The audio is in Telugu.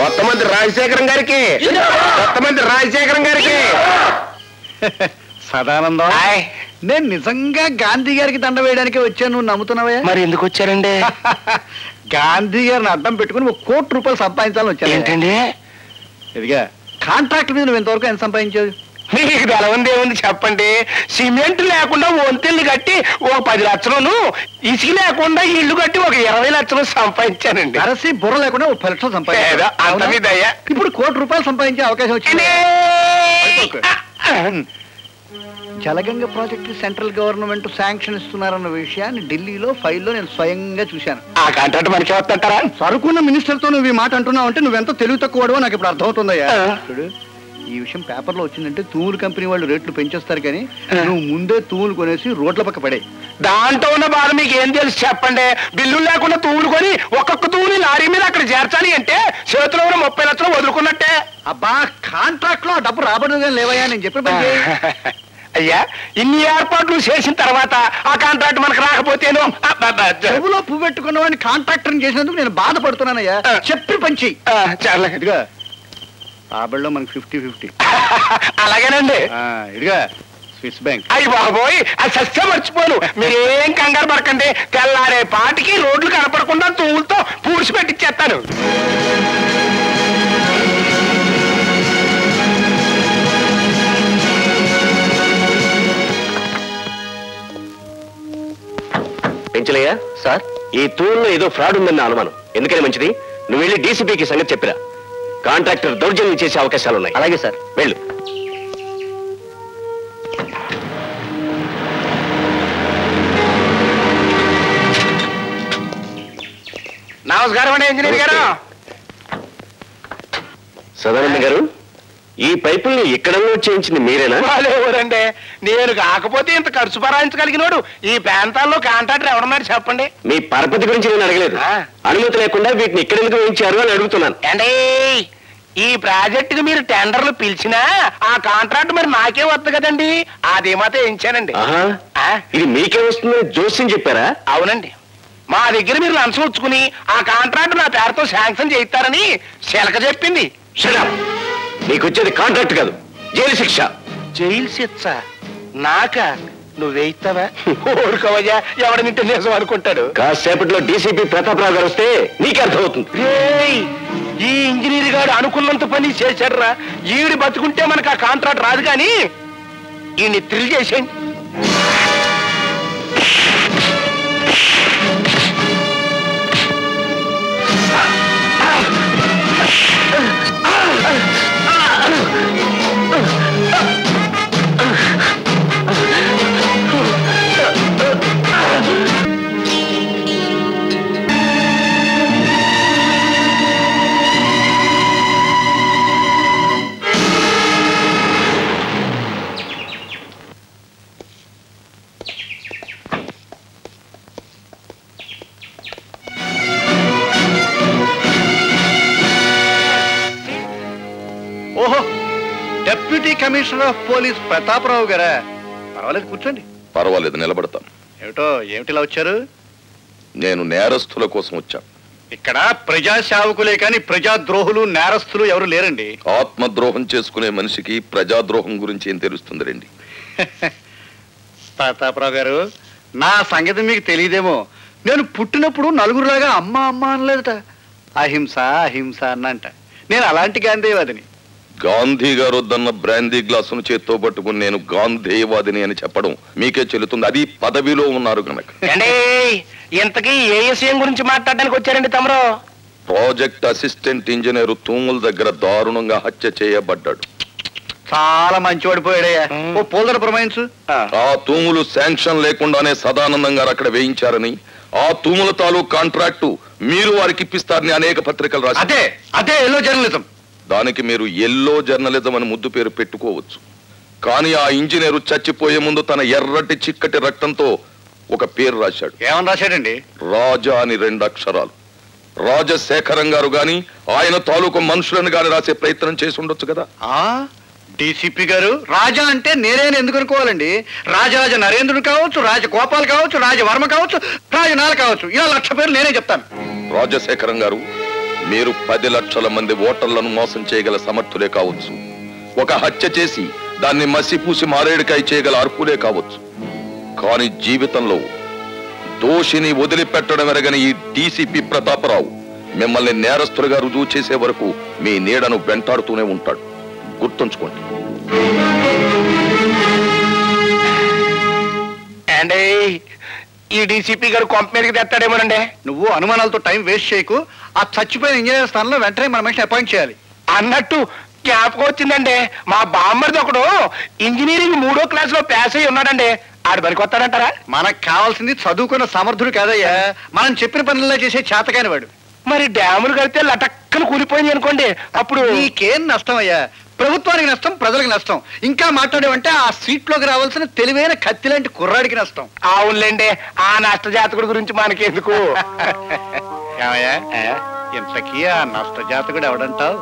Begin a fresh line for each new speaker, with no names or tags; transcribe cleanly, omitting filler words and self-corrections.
కొత్తమంత్రి రాజశేఖరం గారికి, కొత్తమంత్రి రాజశేఖరం గారికి.
సదానందం, నేను నిజంగా గాంధీ గారికి దండ వేయడానికి వచ్చాను, నువ్వు నమ్ముతున్నావా?
మరి ఎందుకు వచ్చారండి?
గాంధీ గారిని అడ్డం పెట్టుకుని ₹1 కోటి సంపాదించాలని వచ్చాను.
ఏంటండి?
ఇదిగా కాంట్రాక్ట్ మీద నువ్వు ఎంతవరకు ఎంత సంపాదించావు?
మీకు బలవంది ఏముంది చెప్పండి. సిమెంట్ లేకుండా వంతెల్ని కట్టి ఒక 10 లక్షలను, ఇసుక లేకుండా ఇల్లు కట్టి ఒక 20 లక్షలు సంపాదించానండి.
అరసి బుర్ర లేకుండా 30 లక్షలు సంపాదించా. ఇప్పుడు ₹1 కోటి సంపాదించే అవకాశం వచ్చింది. Jalaganga project central government sanction ఇస్తున్నారన్న విషయాన్ని ఢిల్లీలో ఫైల్లో నేను స్వయంగా చూశాను.
ఆ కాంట్రాక్ట్ మనకి వస్తుంటారా?
సరుకున్న మినిస్టర్ తో నువ్వు ఈ మాట అంటున్నావు అంటే నువ్వెంత తెలివి తక్కువడో నాకు ఇప్పుడు అర్థమవుతుందయ్యా. చూడు, ఈ విషయం పేపర్లో వచ్చిందంటే తూములు కంపెనీ వాళ్ళు రేట్లు పెంచేస్తారు, కానీ నువ్వు ముందే తూములు కొనేసి రోడ్ల పక్క పడే.
దాంట్లో ఉన్న బాధ మీకు ఏం తెలుసు చెప్పండి. బిల్లులు లేకుండా తూములు కొని ఒక్కొక్క తూముని లారీ మీద అక్కడ చేర్చాలి అంటే చేతిలో ఉన్న 30 లక్షలు వదులుకున్నట్టే.
అబ్బా, కాంట్రాక్ట్ లో డబ్బు రాబడుగా లేవయ్యా, నేను చెప్పిన
అయ్యా ఇన్ని ఏర్పాట్లు చేసిన తర్వాత ఆ కాంట్రాక్ట్ మనకు రాకపోతేనో.
చెవులో పువ్వు పెట్టుకున్న వాడిని కాంట్రాక్టర్ చేసినందుకు నేను బాధపడుతున్నానయ్యా. చెప్పి పంచి
చాలా
ఇదిగా రాబడిలో మనకి 50-50.
అలాగేనండి.
ఇదిగా స్విస్ బ్యాంక్.
అయ్యి బాబోయ్, అది సస్య మర్చిపోను. మీరేం కంగారు పడకండి. తెల్లారే పాటికి రోడ్లు కనపడకుండా తూములతో పూడ్చి పెట్టిచ్చేస్తాను. పెంచలయ్యా సార్, ఈ తూరులో ఏదో ఫ్రాడ్ ఉందన్న అనుమానం. ఎందుకని మంచిది, నువ్వు వెళ్ళి డీసీపీకి సంగతి చెప్పిరా. కాంట్రాక్టర్ దౌర్జన్యం చేసే అవకాశాలున్నాయి. అలాగే సార్, వెళ్ళు. నమస్కారం అండి ఇంజనీర్ గారు. సదానంద గారు, ఈ పైపుల్ని ఇక్కడ చేయించింది మీరేనా? ఎవరండి, నేను కాకపోతే ఇంత ఖర్చు భరాయించగలిగినోడు ఈ ప్రాంతాల్లో కాంట్రాక్టర్ ఎవరన్నారు చెప్పండి. మీ పరపతి గురించి నేను అడగలేదు. అనుమతి లేకుండా వీటిని ఇక్కడ ఎందుకు వేయించారు అని అడుగుతున్నాను. అంటే ఈ ప్రాజెక్టుకి మీరు టెండర్లు పిలిచినా ఆ కాంట్రాక్ట్ మరి నాకే వద్దు కదండి, అది మాత్రం వేయించానండి. ఇది మీకే వస్తుందని జోస్యం చెప్పారా? అవునండి, మా దగ్గర మీరు లంచం వచ్చుకుని ఆ కాంట్రాక్ట్ నా పేరుతో శాంక్షన్ చేయిస్తారని శిలక చెప్పింది. నీకు వచ్చేది కాంట్రాక్ట్ కాదు, జైలు శిక్ష. జైలు శిక్ష నాకా? నువ్వేయిస్తావా? ఊరుకోవయ్యా, ఎవడనింటే నిజం అనుకుంటాడు. కాసేపట్లో డీసీపీ ప్రతాపరావు గారు వస్తే నీకే అర్థమవుతుంది. ఈ ఇంజనీర్ గారు అనుకున్నంత పని చేశాడురా. ఈవిడి బతుకుంటే మనకు ఆ కాంట్రాక్ట్ రాదు, కానీ ఈయన్ని థ్రిల్ చేసేయండి.
ఓహో, deputy commissioner of police Prataparao గారా? పర్వాలేదు, కూర్చోండి.
పర్వాలేదు, నిలబడతాను.
ఏమిటిలా వచ్చారు?
నేను నేరస్తుల కోసం వచ్చాను.
ఇక్కడ ప్రజా సేవకులే కానీ ప్రజాద్రోహులు నేరస్తులు ఎవరు లేరండి.
ఆత్మద్రోహం చేసుకునే మనిషికి ప్రజాద్రోహం గురించి ఏం తెలుస్తుంది రండి.
ప్రతాపరావు గారు, నా సంగతి మీకు తెలియదేమో. నేను పుట్టినప్పుడు నలుగురులాగా అమ్మ అమ్మ అనలేదట, అహింస అహింస అన్నంట. నేను అలాంటి గాంధీవాదిని.
గాంధీ గారు వద్దన్న బ్రాందీ గ్లాసును చేత్తో పట్టుకుని నేను గాంధీవాదిని అని చెప్పడం మీకే చెల్లుతుంది, అది పదవిలో ఉన్నారు కనుక.
ఇంతకీ ఏ విషయం గురించి మాట్లాడడానికి వచ్చారండి తమరు?
ప్రాజెక్ట్ అసిస్టెంట్ ఇంజనీర్ తూముల దగ్గర దారుణంగా హత్య చేయబడ్డాడు.
చాలా మంచివాడు పోయాడయ్యా. ఓ పోల్దర ప్రమాయించు.
ఆ తూములు శాంక్షన్ లేకుండానే సదానందం గారు అక్కడ వేయించారని, ఆ తూముల తాలూకు కాంట్రాక్టు మీరు వారికి ఇప్పిస్తారని అనేక పత్రికలు రాశారు.
అదే అదే ఎల్లో జర్నలిజం.
దానికి మీరు ఎల్లో జర్నలిజం అని ముద్దు పేరు పెట్టుకోవచ్చు, కానీ ఆ ఇంజనీరు చచ్చిపోయే ముందు తన ఎర్రటి చిక్కటి రక్తంతో ఒక పేరు రాశాడు.
ఏమని రాశాడండి?
రాజా అని 2 అక్షరాలు. రాజశేఖరం గారు గాని ఆయన తాలూకు మనుషులను గాని రాసే ప్రయత్నం చేసి ఉండొచ్చు కదా.
డీసీపీ గారు, రాజా అంటే నేనేని ఎందుకు అనుకోవాలండి? రాజరాజ నరేంద్రుడు కావచ్చు, రాజగోపాల్ కావచ్చు, రాజవర్మ కావచ్చు, రాజనాల కావచ్చు, ఇలా 1,00,000 పేర్లు నేనే చెప్తాను.
రాజశేఖరం గారు, మీరు 10 లక్షల మంది ఓటర్లను మోసం చేయగల సమర్థులే కావచ్చు, ఒక హత్య చేసి దాన్ని మసిపూసి మారేడుకాయ చేయగల అర్హులే కావచ్చు. కానీ జీవితంలో దోషిని వదిలిపెట్టడం ఎరగని ఈ డీసీపీ ప్రతాపరావు మిమ్మల్ని నేరస్తులుగా రుజువు చేసే వరకు మీ నీడను వెంటాడుతూనే ఉంటాడు. గుర్తుంచుకోండి.
అండి ఈ డీసీపీ గారు కొంప మీదకి తెస్తాడేమోనండి.
నువ్వు అనుమానాలతో టైం వేస్ట్ చేయకు. ఆ చచ్చిపోయిన ఇంజనీర్ స్థానంలో వెంటనే మన మనిషిని అపాయింట్ చేయాలి.
అన్నట్టు జ్ఞాపకం వచ్చిందండి, మా బామ్మరిది ఒకడు ఇంజనీరింగ్ 3వ క్లాసులో పాస్ అయ్యి ఉన్నాడండి. ఆడు పనికి వస్తాడంటారా?
మనకు కావాల్సింది చదువుకున్న సమర్థుడు కాదయ్యా, మనం చెప్పిన పనుల్లో చేసే చేతకాని వాడు.
మరి డ్యాములు కడితే లటక్కన కూలిపోయింది అనుకోండి, అప్పుడు
నీకేం నష్టం అయ్యా? ప్రభుత్వానికి నష్టం, ప్రజలకు నష్టం. ఇంకా మాట్లాడేవంటే ఆ సీట్లోకి రావాల్సిన తెలివైన కత్తి లాంటి కుర్రాడికి నష్టం.
అవునులేండి, ఆ నష్ట జాతకుడి గురించి మనకెందుకు.
ఇంతకీ ఆ నష్ట జాతకుడు ఎవడంటావు?